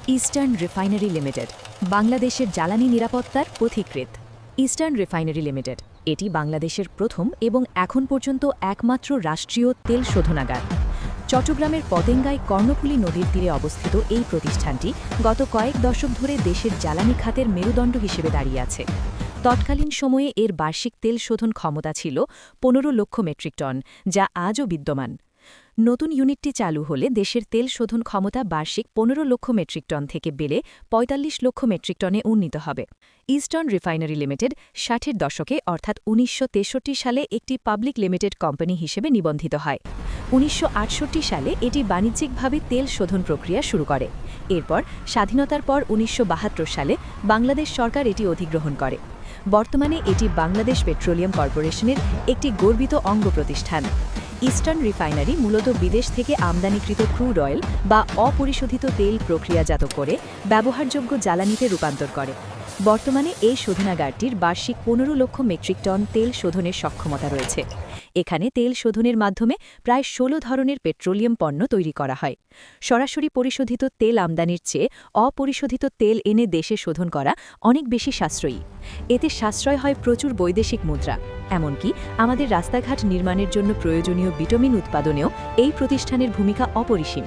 Eastern refinery limited বাংলাদেশের জ্বালানি নিরাপত্তার পথিকৃৎ। ইস্টার্ন রিফাইনারি লিমিটেড এটি বাংলাদেশের প্রথম এবং এখন পর্যন্ত একমাত্র রাষ্ট্রীয় তেল শোধনাগার। চট্টগ্রামের পতেঙ্গায় কর্ণফুলী নদীর তীরে অবস্থিত এই প্রতিষ্ঠানটি গত কয়েক দশক ধরে দেশের জ্বালানি খাতের মেরুদণ্ড হিসেবে দাঁড়িয়ে আছে। তৎকালীন সময়ে এর বার্ষিক তেল শোধন ক্ষমতা ছিল ১৫ লক্ষ মেট্রিক টন, যা আজও বিদ্যমান। নতুন ইউনিটটি চালু হলে দেশের তেল শোধন ক্ষমতা বার্ষিক ১৫ লক্ষ মেট্রিক টন থেকে বেড়ে ৪৫ লক্ষ মেট্রিক টনে উন্নীত হবে। ইস্টার্ন রিফাইনারি লিমিটেড ৬০-এর দশকে অর্থাৎ ১৯৬৩ সালে একটি পাবলিক লিমিটেড কোম্পানি হিসেবে নিবন্ধিত হয়। ১৯৬৮ সালে এটি বাণিজ্যিকভাবে তেল শোধন প্রক্রিয়া শুরু করে। এরপর স্বাধীনতার পর ১৯৭২ সালে বাংলাদেশ সরকার এটি অধিগ্রহণ করে। বর্তমানে এটি বাংলাদেশ পেট্রোলিয়াম কর্পোরেশনের একটি গর্বিত অঙ্গ প্রতিষ্ঠান। ইস্টার্ন রিফাইনারি মূলত বিদেশ থেকে আমদানিকৃত ক্রুড অয়েল বা অপরিশোধিত তেল প্রক্রিয়াজাত করে ব্যবহারযোগ্য জ্বালানিতে রূপান্তর করে। বর্তমানে এই শোধনাগারটির বার্ষিক ১৫ লক্ষ মেট্রিক টন তেল শোধনের সক্ষমতা রয়েছে। এখানে তেল শোধনের মাধ্যমে প্রায় ১৬ ধরনের পেট্রোলিয়াম পণ্য তৈরি করা হয়। সরাসরি পরিশোধিত তেল আমদানির চেয়ে অপরিশোধিত তেল এনে দেশে শোধন করা অনেক বেশি সাশ্রয়ী। এতে সাশ্রয় হয় প্রচুর বৈদেশিক মুদ্রা। এমনকি আমাদের রাস্তাঘাট নির্মাণের জন্য প্রয়োজনীয় বিটুমিন উৎপাদনেও এই প্রতিষ্ঠানের ভূমিকা অপরিসীম।